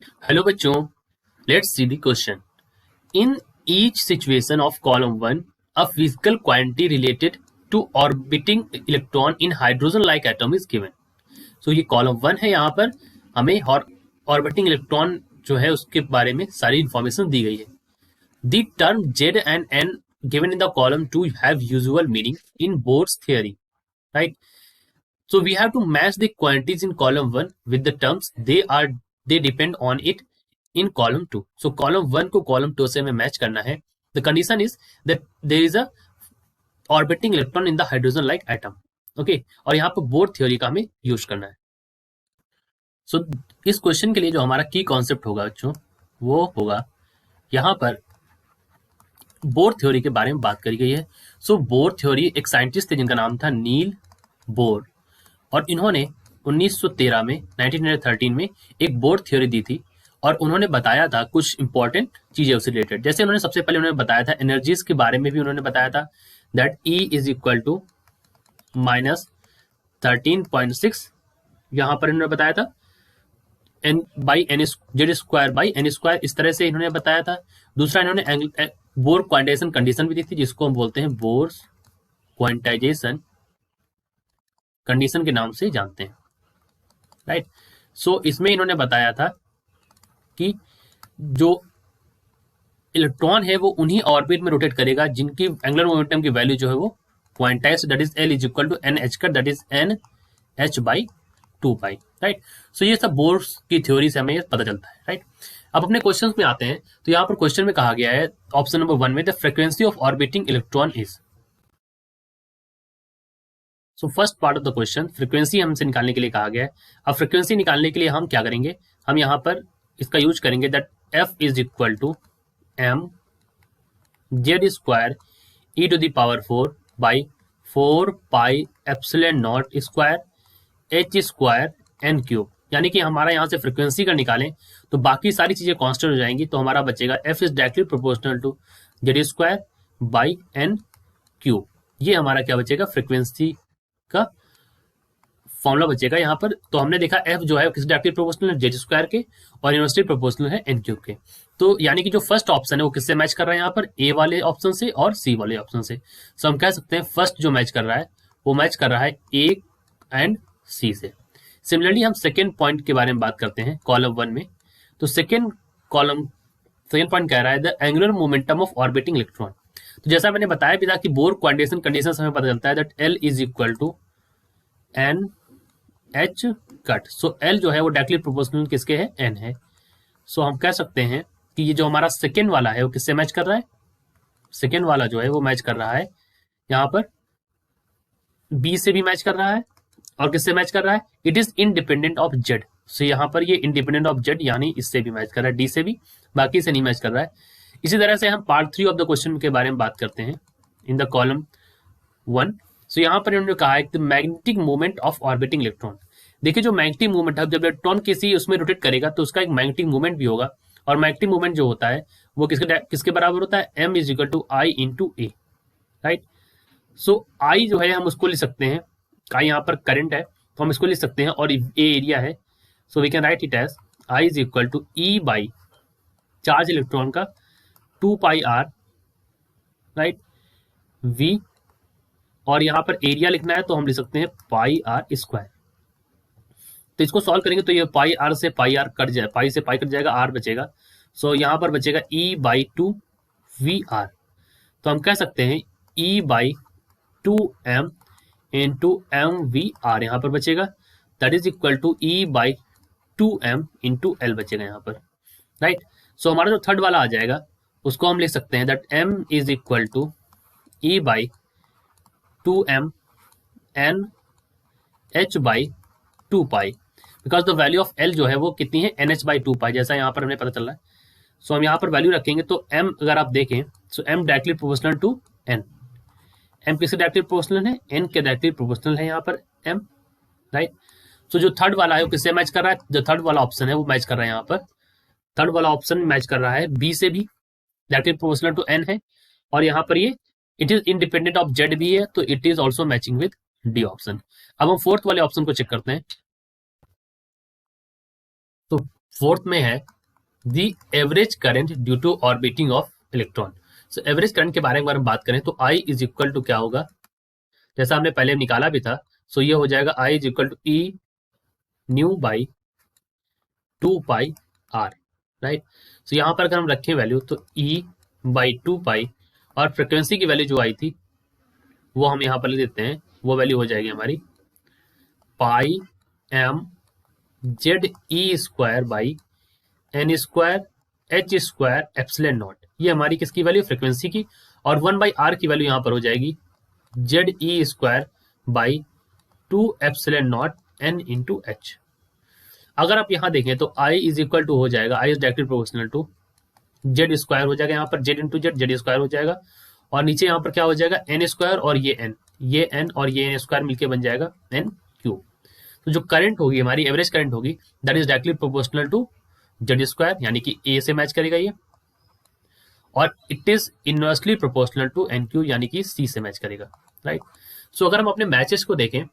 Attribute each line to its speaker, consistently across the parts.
Speaker 1: Hello बच्चों, let's see the question. In each situation of column 1, a physical quantity related to orbiting electron in hydrogen-like atom is given. So ये column 1 है, यहाँ पर हमें orbiting electron जो है उसके बारे में सारी information दी गई है. The term Z and N given in the column 2 have usual meaning in Bohr's theory, right? So we have to match the quantities in column 1 with the terms they depend on it in column 2. So column 1 को column 2 से हमें match करना है. The condition is that there is a orbiting electron in the hydrogen like atom. Okay, और यहाँ पर bore theory का हमें यूज करना है. So इस क्वेश्चन के लिए जो हमारा की कॉन्सेप्ट होगा बच्चों वो होगा यहाँ पर बोर थ्योरी के बारे में बात करी गई है. सो बोर थ्योरी एक साइंटिस्ट थे जिनका नाम था नील बोर, और इन्होंने 1913 में 1913 में एक बोर थ्योरी दी थी और उन्होंने बताया था कुछ इंपॉर्टेंट चीजें उससे रिलेटेड. जैसे उन्होंने सबसे पहले उन्होंने बताया था एनर्जीज के बारे में भी उन्होंने बताया था that E is equal to -13.6 यहाँ पर इन्होंने बताया था n by n Z square by n square, इस तरह से इन्होंने बताया था. दूसरा इन्होंने बोर क्वांटाइजेशन कंडीशन भी दी थी जिसको हम बोलते हैं बोर्स क्वांटाइजेशन कंडीशन के नाम से जानते हैं, राइट. सो इसमें इन्होंने बताया था कि जो इलेक्ट्रॉन है वो उन्हीं ऑर्बिट में रोटेट करेगा जिनकी एंगुलर मोमेंटम की वैल्यू जो है वो quantized that is L is equal to n h that is n h by 2 pi, right. So ये सब बोर्स की थ्योरी से हमें पता चलता है, राइट. अब अपने क्वेश्चंस में आते हैं. तो यहाँ पर क्वेश्चन में कहा गया है ऑप्शन नंबर 1 में the frequency of orbiting electron is. So first part of the question frequency हमसे निकालने के लिए कहा गया है. अब फ्रीक्वेंसी निकालने के लिए हम क्या करेंगे, हम यहाँ पर इसका यूज करेंगे that F is equal to m Z square e to the power 4 by 4 pi epsilon naught square h square n cube. यानी कि हमारा यहाँ से फ्रीक्वेंसी का निकालें तो बाकी सारी चीजें कांस्टेंट हो जाएंगी, तो हमारा बचेगा F is directly proportional to Z square by n cube. ये हमारा क्या बचेगा, फ्रीक्वेंसी का फॉर्मूला बचेगा यहाँ पर. तो हमने देखा F जो है किस डायरेक्टली प्रोपोर्शनल है, जेड स्क्वायर के, और इनवर्सली प्रोपोर्शनल है n क्यूब के. तो यानी कि जो फर्स्ट ऑप्शन है वो किससे मैच कर रहा है यहाँ पर, ए वाले ऑप्शन से और सी वाले ऑप्शन से. सो हम कह सकते हैं फर्स्ट जो मैच कर रहा है वो मैच कर रहा है ए एंड सी से. सिमिलरली हम सेकेंड पॉइंट के बारे में बात करते हैं कॉलम 1 में. तो सेकेंड पॉइंट कह रहा है the angular momentum of orbiting electron. तो जैसा मैंने बताया भी था कि बोर क्वांटाइजेशन कंडीशन हमें पता चलता है that L is equal to n h cut. So L जो है वो डायरेक्टली प्रोपोर्शनल किसके है, n है. सो हम कह सकते हैं कि ये जो हमारा सेकेंड वाला है वो किससे मैच कर रहा है, सेकेंड वाला जो है वो मैच कर रहा है यहाँ पर B से भी मैच कर रहा है, और किससे मैच कर रहा है, it is independent of Z. सो यहाँ पर ये इंडिपेंडेंट ऑफ Z यानी इससे भी मैच कर रहा है, D से भी, बाकी से नहीं मैच कर रहा है. इसी तरह से हम पार्ट 3 ऑफ द क्वेश्चन के बारे में बात करते हैं इन द कॉलम 1. सो यहाँ पर इन्होंने कहा है the magnetic movement of orbiting electron. देखिए जो मैग्नेटिक मूवमेंट है, जब इलेक्ट्रॉन किसी उसमें रोटेट करेगा तो उसका एक मैग्नेटिक मूवमेंट भी होगा, और मैग्नेटिक मूवमेंट जो होता है वो किसके बराबर होता है, m is equal to I into A, right. So I जो है हम उसको लिख सकते हैं, आई यहाँ पर करंट है तो हम इसको लिख सकते हैं, और ए एरिया है. So we can write it as I is equal to e by charge electron का 2 पाई आर, राइट, वी, और यहाँ पर एरिया लिखना है तो हम लिख सकते हैं पाई आर स्क्वायर. तो इसको सॉल्व करेंगे तो ये पाई आर से पाई आर कट जाए, पाई से पाई कट जाएगा, आर बचेगा. सो यहाँ पर बचेगा ई बाई 2 वी आर. तो हम कह सकते हैं e by 2 m into m v r यहाँ पर बचेगा, that is equal to e by 2 m into l बचेगा यहाँ पर, राइट. सो हमारा जो थर्ड वाला आ जाएगा उसको हम लिख सकते हैं that M is equal to e by 2 m n h by 2 pi, because the value of L जो है वो कितनी है, एन एच बाई 2 पाई, जैसा यहाँ पर हमें पता चल रहा है. सो हम यहाँ पर वैल्यू रखेंगे तो m अगर आप देखें so m directly proportional to n. m किसके डायरेक्टली प्रोपोर्शनल है, n के डायरेक्टली प्रोपोर्शनल है यहाँ पर m, राइट. सो जो थर्ड वाला है वो किससे मैच कर रहा है, जो थर्ड वाला ऑप्शन है वो मैच कर रहा है यहाँ पर, थर्ड वाला ऑप्शन मैच कर रहा है b से भी, डायरेक्टली प्रोपोर्शनल टू n है, और यहाँ पर ये it is independent of Z भी है तो it is also matching with D option. अब हम फोर्थ वाले ऑप्शन को चेक करते हैं. तो फोर्थ में है the average current due to orbiting of electron. So average current के बारे में बात करें तो आई इज इक्वल टू क्या होगा, जैसा हमने पहले निकाला भी था। सो ये हो जाएगा I is equal to e nu by 2 pi r, right. So यहाँ पर अगर हम रखें वैल्यू तो ई बाई 2 पाई, और फ्रिक्वेंसी की वैल्यू जो आई थी वो हम यहाँ पर लिख देते हैं, वो वैल्यू हो जाएगी हमारी pi m z e square by n square h square epsilon nought. ये हमारी किसकी वैल्यू, फ्रिक्वेंसी की। और 1/r की वैल्यू यहाँ पर हो जाएगी Z e square by 2 epsilon not an into H. अगर आप यहाँ देखें तो i इज इक्वल टू हो जाएगा, i is directly proportional to Z square हो जाएगा, यहाँ पर Z into Z, Z square हो जाएगा। और नीचे यहाँ पर क्या हो जाएगा, एन स्क्वायर और ये एन और ये एन स्क्वायर मिलकर बन जाएगा एन क्यूब। तो जो करंट होगी हमारी, एवरेज करंट होगी, that is directly proportional to Z square, यानी कि ए से मैच करेगा ये, और it is inversely proportional to n cube, यानी कि सी से मैच करेगा, राइट। सो अगर हम अपने मैचेस को देखें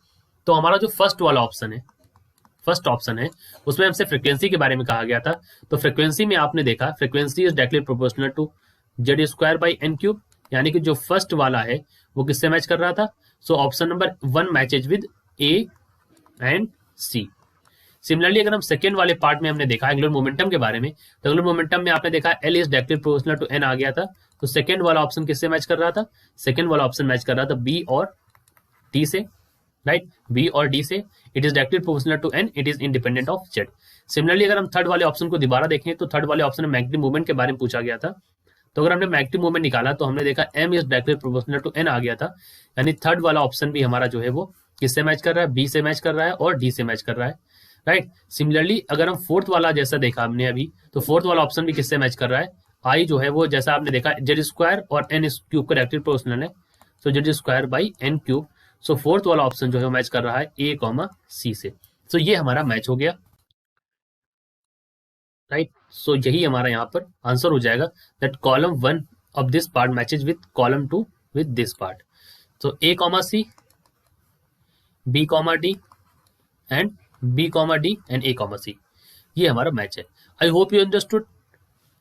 Speaker 1: तो हमारा जो फर्स्ट वाला ऑप्शन है उसमें हमसे फ्रीक्वेंसी के बारे में कहा गया था। तो फ्रीक्वेंसी में आपने देखा frequency is directly proportional to Z square by n cube, यानी कि जो फर्स्ट वाला है वो किससे मैच कर रहा था। So option number 1 matches with A and C. Similarly अगर हम सेकेंड वाले पार्ट में हमने देखा एंगुलर मोमेंटम के बारे में, तो एंगुलर मोमेंटम में आपने देखा l is directly proportional to n आ गया था। तो सेकेंड वाला ऑप्शन किससे मैच कर रहा था, सेकेंड वाला ऑप्शन मैच कर रहा था बी और टी से, राइट, बी और डी से। It is directly proportional to n, it is independent of Z. Similarly अगर हम थर्ड वाले ऑप्शन को दोबारा देखें तो थर्ड वाले ऑप्शन में मैग्नेटिक मूवमेंट के बारे में पूछा गया था। तो अगर हमने मैग्नेटिक मूवमेंट निकाला तो हमने देखा m is directly proportional to n आ गया था, यानी थर्ड वाला ऑप्शन भी हमारा जो है वो किससे मैच कर रहा है, बी से मैच कर रहा है और डी से मैच कर रहा है, राइट। सिमिलरली अगर हम फोर्थ वाला जैसा देखा हमने अभी, तो फोर्थ वाला ऑप्शन भी किससे मैच कर रहा है, आई जो है वो जैसा आपने देखा जेड स्क्वायर और एन क्यूब का डायरेक्टली प्रोपोर्शनल है, so z square by n cube. So fourth वाला ऑप्शन जो है मैच कर रहा है ए कॉमा सी से। सो ये हमारा मैच हो गया, राइट। सो यही हमारा यहाँ पर आंसर हो जाएगा that column 1 of this part matches with column 2 with this part. तो a comma c, b comma d and b comma d and a comma c, ये हमारा मैच है। I hope you understood.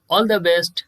Speaker 1: All the best.